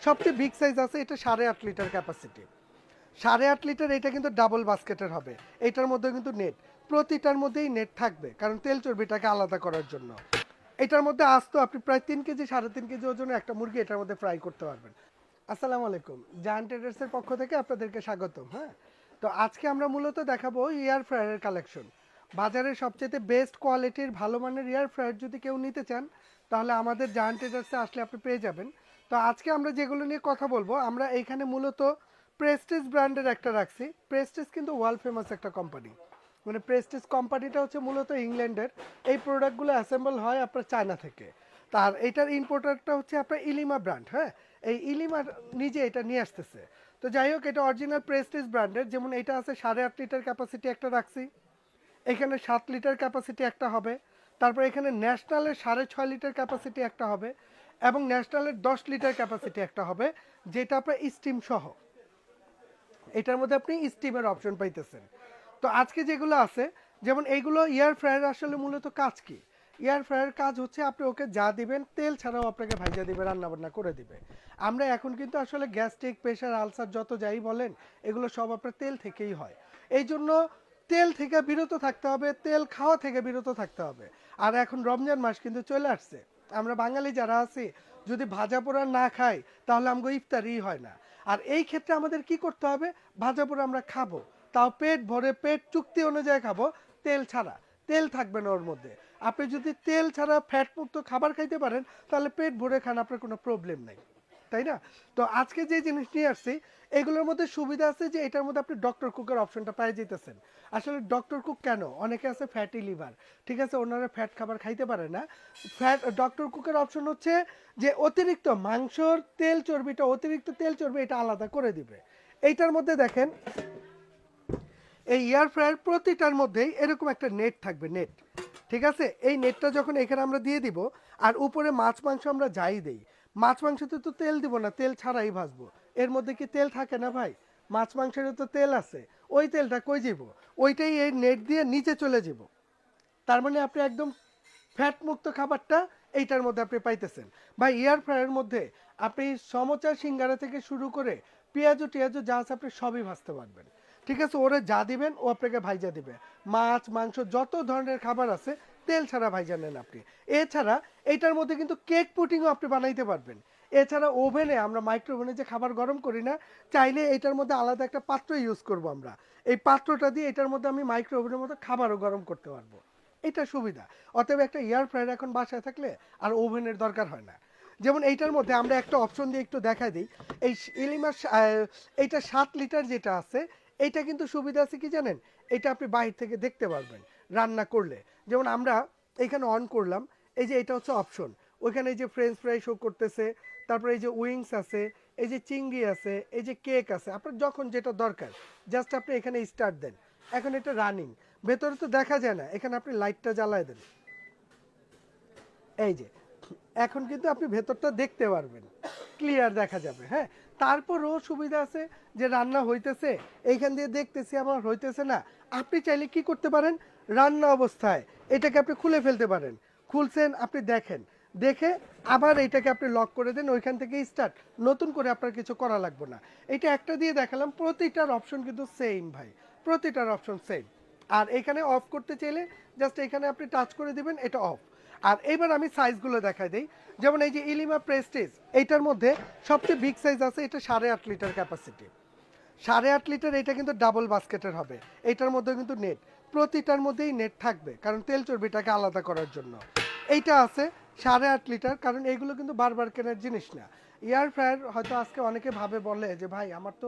সবচেয়ে big size আছে, এটা 8.5 লিটার ক্যাপাসিটি। 8.5 লিটার, এটা কিন্তু ডাবল বাস্কেটের হবে। এটার মধ্যে কিন্তু নেট, প্রতিটার মধ্যেই নেট থাকবে, কারণ তেল চর্বিটাকে আলাদা করার জন্য। এটার মধ্যে আস্ত আপনি প্রায় 3 কেজি 3.5 কেজি ওজনের একটা মুরগি এটার মধ্যে ফ্রাই করতে পারবেন। আসসালামু আলাইকুম, জায়ান্ট ট্রেডার্সের পক্ষ থেকে আপনাদেরকে স্বাগতম। হ্যাঁ, তো আজকে আমরা মূলত দেখাবো এয়ার ফ্রায়ারের কালেকশন। বাজারের সবচেয়ে বেস্ট কোয়ালিটির ভালো মানের এয়ার ফ্রায়ার যদি কেউ নিতে চান, তাহলে আমাদের জায়ান্ট ট্রেডার্সে আসলে আপনি পেয়ে যাবেন। তো আজকে আমরা যেগুলো নিয়ে কথা বলবো, আমরা এইখানে মূলত প্রেস্টিজ ব্র্যান্ডের একটা রাখছি। প্রেস্টিজ কিন্তু ওয়ার্ল্ড ফেমাস একটা কোম্পানি, মানে প্রেস্টিজ কোম্পানিটা হচ্ছে মূলত ইংল্যান্ডের। এই প্রোডাক্টগুলো অ্যাসেম্বল হয় আপনার চায়না থেকে। তার এটার ইম্পোর্টারটা হচ্ছে আপনার ইলিমা ব্র্যান্ড। হ্যাঁ, এই ইলিমা নিজে এটা নিয়ে আসতেছে। তো যাই হোক, এটা অরিজিনাল প্রেস্টিজ ব্র্যান্ডের। যেমন এটা আছে 8.5 লিটার ক্যাপাসিটি একটা রাখছি, এখানে 7 লিটার ক্যাপাসিটি একটা হবে, তারপর এখানে ন্যাশনালের 6.5 লিটার ক্যাপাসিটি একটা হবে, এবং ন্যাশনালের 10 লিটার ক্যাপাসিটি একটা হবে, যেটা আপনার স্টিম সহ। এটার মধ্যে আপনি স্টিমের অপশন পাইতেছেন। তো আজকে যেগুলো আছে, যেমন এইগুলো এয়ার ফ্রায়ার আসলে মূলত কাজ কি? এয়ার ফ্রায়ার কাজ হচ্ছে আপনি ওকে যা দিবেন তেল ছাড়াও আপনাকে ভাইজা দিবে, রান্না বান্না করে দিবে। আমরা এখন কিন্তু আসলে গ্যাস্ট্রিক, প্রেশার, আলসার যত যাই বলেন, এগুলো সব আপনার তেল থেকেই হয়। এই জন্য তেল থেকে বিরত থাকতে হবে, তেল খাওয়া থেকে বিরত থাকতে হবে। আর এখন রমজান মাস কিন্তু চলে আসছে। আমরা বাঙালি যারা আছি, যদি ভাজা পোড়া না খাই, তাহলে আমাকে ইফতারই হয় না। আর এই ক্ষেত্রে আমাদের কি করতে হবে? ভাজা পোড়া আমরা খাবো, তাও পেট ভরে, পেট চুক্তি অনুযায়ী খাবো, তেল ছাড়া। তেল থাকবে না ওর মধ্যে। আপনি যদি তেল ছাড়া ফ্যাট মুক্ত খাবার খাইতে পারেন, তাহলে পেট ভরে খান, আপনার কোনো প্রবলেম নাই, তাই না? তো আজকে যে জিনিস নিয়ে আসছি, এগুলোর মধ্যে সুবিধা আছে যে এটার মধ্যে আপনি ডক্টর কুকের অপশনটা পেয়ে যেতেছেন। আসলে ডক্টর কুক কেন? অনেকে আছে ফ্যাটি লিভার, ঠিক আছে, ওনারা ফ্যাট খাবার খাইতে পারে না। ডক্টর কুকের অপশন হচ্ছে যে অতিরিক্ত মাংসর তেল চর্বিটা, অতিরিক্ত তেল চর্বি এটা আলাদা করে দিবে। এইটার মধ্যে দেখেন, এই এয়ার ফ্রায়ার প্রতিটার মধ্যেই এরকম একটা নেট থাকবে, নেট, ঠিক আছে। এই নেটটা যখন এখানে আমরা দিয়ে দিব, আর উপরে মাছ মাংস আমরা যাই দেই, মাছ মাংসতে তো তেল দিব না, তেল ছাড়াই ভাজবো। এর মধ্যে কি তেল থাকে না ভাই? মাছ মাংসেরও তো তেল আছে। ওই তেলটা কই যাব? ওইটাই এই নেট দিয়ে নিচে চলে যাব। তার মানে আপনি একদম ফ্যাট মুক্ত খাবারটা এইটার মধ্যে আপনি পাইতেছেন। বা এয়ার ফ্রায়ারের মধ্যে আপনি সমোচা সিঙ্গারা থেকে শুরু করে পেঁয়াজু টিয়াজু যা আছে আপনি সবই ভাজতে পারবেন, ঠিক আছে। ওরে যা দিবেন ও আপনাকে ভাইজা দিবে। মাছ মাংস যত ধরনের খাবার আছে তেল ছাড়া ভাইজা নেন আপনি। এছাড়া এইটার মধ্যে কিন্তু কেক পুটিংও আপনি বানাইতে পারবেন। এছাড়া ওভেনে, আমরা মাইক্রো ওভেনে যে খাবার গরম করি না, চাইলে এটার মধ্যে আলাদা একটা পাত্র ইউজ করব আমরা। এই পাত্রটা দিয়ে এটার মধ্যে আমি মাইক্রো ওভেনের মধ্যে খাবারও গরম করতে পারবো। এটা সুবিধা। অতএব একটা এয়ার ফ্রায়ার এখন বাসায় থাকলে আর ওভেনের দরকার হয় না। যেমন এইটার মধ্যে আমরা একটা অপশন দিয়ে একটু দেখাই দিই। এই ইলিমার এইটা 7 লিটার যেটা আছে, এইটা কিন্তু সুবিধা আছে কি জানেন? এটা আপনি বাইরে থেকে দেখতে পারবেন রান্না করলে। যেমন আমরা এখানে অন করলাম, এই যে এটা হচ্ছে অপশন। ওইখানে এই যে ফ্রেঞ্চ ফ্রাই শো করতেছে, তারপরে এই যে উইংস আছে, এই যে চিংড়ি আছে, এই যে কেক আছে, আপনার যখন যেটা দরকার জাস্ট আপনি এখানে স্টার্ট দেন। এখন এটা রানিং, ভেতরে তো দেখা যায় না, এখানে আপনি লাইটটা জ্বালায় দেন, এই যে এখন কিন্তু আপনি ভেতরটা দেখতে পারবেন, ক্লিয়ার দেখা যাবে। হ্যাঁ, তারপরও সুবিধা আছে যে রান্না হইতেছে, এইখান দিয়ে দেখতেছি আমার হইতেছে না, আপনি চাইলে কি করতে পারেন? রান্না অবস্থায় এটাকে আপনি খুলে ফেলতে পারেন। খুলছেন, আপনি দেখেন, দেখে আবার এইটাকে আপনি লক করে দেন, ওইখান থেকে স্টার্ট, নতুন করে আপনার কিছু করা লাগবে না। এটা একটা দিয়ে দেখালাম, প্রতিটার অপশন কিন্তু সেম ভাই, প্রতিটার অপশন সেম। আর এখানে অফ করতে চাইলে জাস্ট এখানে আপনি টাচ করে দিবেন, এটা অফ। আর এবার আমি সাইজগুলো দেখাই দিই। যেমন এই যে ইলিমা প্রেস্টিজ, এইটার মধ্যে সবচেয়ে বিগ সাইজ আছে, এটা 8.5 লিটার ক্যাপাসিটি। 8.5 লিটার, এটা কিন্তু ডাবল বাস্কেটের হবে। এইটার মধ্যে কিন্তু নেট, প্রতিটার মধ্যেই নেট থাকবে, কারণ তেল চর্বিটাকে আলাদা করার জন্য। এইটা আছে 8.5 লিটার, কারণ এইগুলো কিন্তু বারবার কেনার জিনিস না। এয়ার ফ্রায়ার হয়তো আজকে অনেকে ভাবে, বলে যে ভাই আমার তো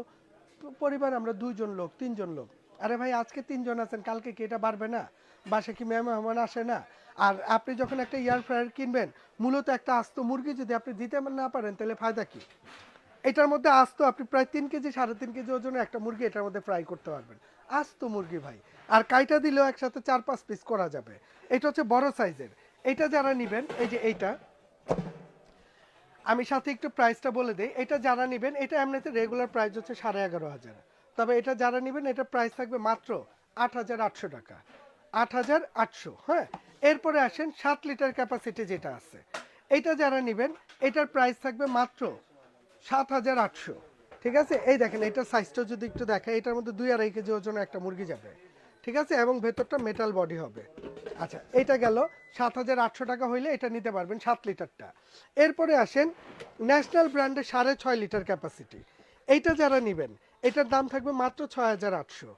পরিবার, আমরা 2 জন লোক 3 জন লোক। আরে ভাই, আজকে 3 জন আছেন, কালকে কি এটা বাড়বে না? বাসে কি মেহমান আসে না? আর আপনি যখন একটা এয়ার ফ্রায়ার কিনবেন, মূলত একটা আস্ত মুরগি যদি আপনি দিতে না পারেন, তাহলে ফায়দা কি? এটার মধ্যে আস্ত আপনি প্রায় 3 কেজি 3.5 কেজি ওজনের একটা মুরগি এটার মধ্যে ফ্রাই করতে পারবেন। আস্ত মুরগি ভাই। আর কাইটা দিলেও একসাথে 4-5 পিস করা যাবে। এটা হচ্ছে বড় সাইজের। এটা যারা নেবেন, এই যে এইটা, আমি সাথে একটু প্রাইসটা বলে দেই। এটা যারা নেবেন, এটা এমনিতে রেগুলার প্রাইস হচ্ছে 11,500। তবে এটা যারা নেবেন, এটা প্রাইস থাকবে মাত্র 8,800 টাকা, 8,800। হ্যাঁ, এরপরে আসেন 7 লিটার ক্যাপাসিটি যেটা আছে, এটা যারা নেবেন, এটার প্রাইস থাকবে মাত্র 7,800। ঠিক আছে, এই দেখেন এটার সাইজটা যদি একটু দেখেন, এটার মধ্যে 2.5 কেজি ওজন একটা মুরগি যাবে। ঠিক আছে, এবং ভেতরটা মেটাল বডি হবে। আচ্ছা, এটা গেল 7,800 টাকা হইলে এটা নিতে পারবেন 7 লিটারটা। এরপরে আসেন ন্যাশনাল ব্র্যান্ডের 6.5 লিটার ক্যাপাসিটি। এইটা যারা নেবেন এটার দাম থাকবে মাত্র 6,800।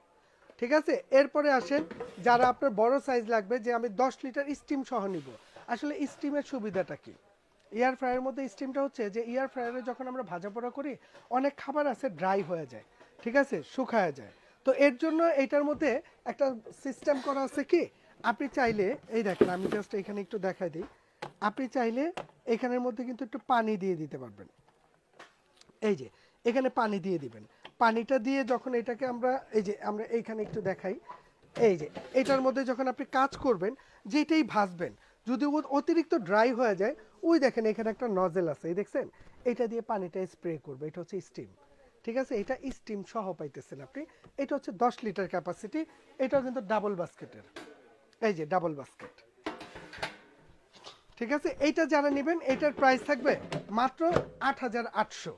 ঠিক আছে, এরপরে আসেন যারা আপনার বড় সাইজ লাগবে, যে আমি 10 লিটার স্টিম সহ নিব। আসলে স্টিমের সুবিধাটা কি? এয়ার ফ্রায়ারের মধ্যে স্টিমটা হচ্ছে যে এয়ার ফ্রায়ারে যখন আমরা ভাজা পোড়া করি অনেক খাবার আছে ড্রাই হয়ে যায়, ঠিক আছে, শুকায় যায়। তো এর জন্য এইটার মধ্যে একটা সিস্টেম করা আছে কি, আপনি চাইলে এই দেখেন আমি জাস্ট এখানে একটু দেখাই দিই, আপনি চাইলে এখানের মধ্যে কিন্তু একটু পানি দিয়ে দিতে পারবেন। এই যে এখানে পানি দিয়ে দিবেন, পানিটা দিয়ে যখন এটাকে আমরা এই যে আমরা এইখানে একটু দেখাই, এই যে এটার মধ্যে যখন আপনি কাজ করবেন, যেটাই ভাজবেন, যদি অতিরিক্ত ড্রাই হয়ে যায়, ওই দেখেন এখানে একটা নজেল আছে, এই দেখছেন, এটা দিয়ে পানিটা স্প্রে করবে, এটা হচ্ছে স্টিম। ঠিক আছে, এটা স্টিম সহ পাইতেছেন আপনি। এটা হচ্ছে 10 লিটার ক্যাপাসিটি, এটাও কিন্তু ডাবল বাস্কেটের, এই যে ডাবল বাস্কেট। ঠিক আছে, এইটা যারা নেবেন এটার প্রাইস থাকবে মাত্র 8,800।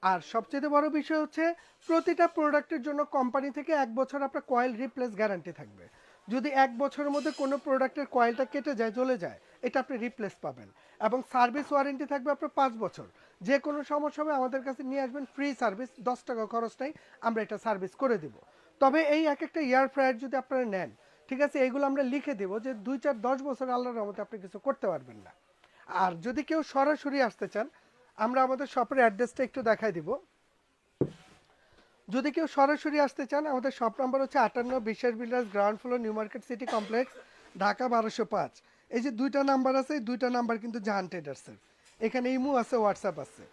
আর সবচেয়ে বড় বিষয় হচ্ছে প্রতিটা প্রোডাক্টের জন্য কোম্পানি থেকে 1 বছর আপনার কয়েল রিপ্লেস গ্যারান্টি থাকবে। যদি 1 বছরের মধ্যে কোনো প্রোডাক্টের কয়েলটা কেটে যায়, চলে যায়, এটা আপনি রিপ্লেস পাবেন। এবং সার্ভিস ওয়ারেন্টি থাকবে আপনার 5 বছর। যে কোনো সমস্যা হবে আমাদের কাছে নিয়ে আসবেন, ফ্রি সার্ভিস, 10 টাকা খরচ নেই, আমরা এটা সার্ভিস করে দিব। তবে এই এক একটা এয়ার ফ্রায়ার যদি আপনারা নেন, ঠিক আছে, এগুলো আমরা লিখে দেব যে 2, 4, 10 বছর আল্লাহর রহমতে আপনি কিছু করতে পারবেন না। আর যদি কেউ সরাসরি আসতে চান, আমরা আমাদের শপের অ্যাড্রেসটা একটু দেখাই দিব। যদি কেউ সরাসরি আসতে চান, আমাদের শপ নাম্বার হচ্ছে 58 বিশ্বাস builders, ground floor, new market city complex, Dhaka 1205। এই যে দুইটা নাম্বার আছে, এই দুইটা নাম্বার কিন্তু জাহান ট্রেডার্সের। এখানে ইমো আছে, হোয়াটসঅ্যাপ আছে।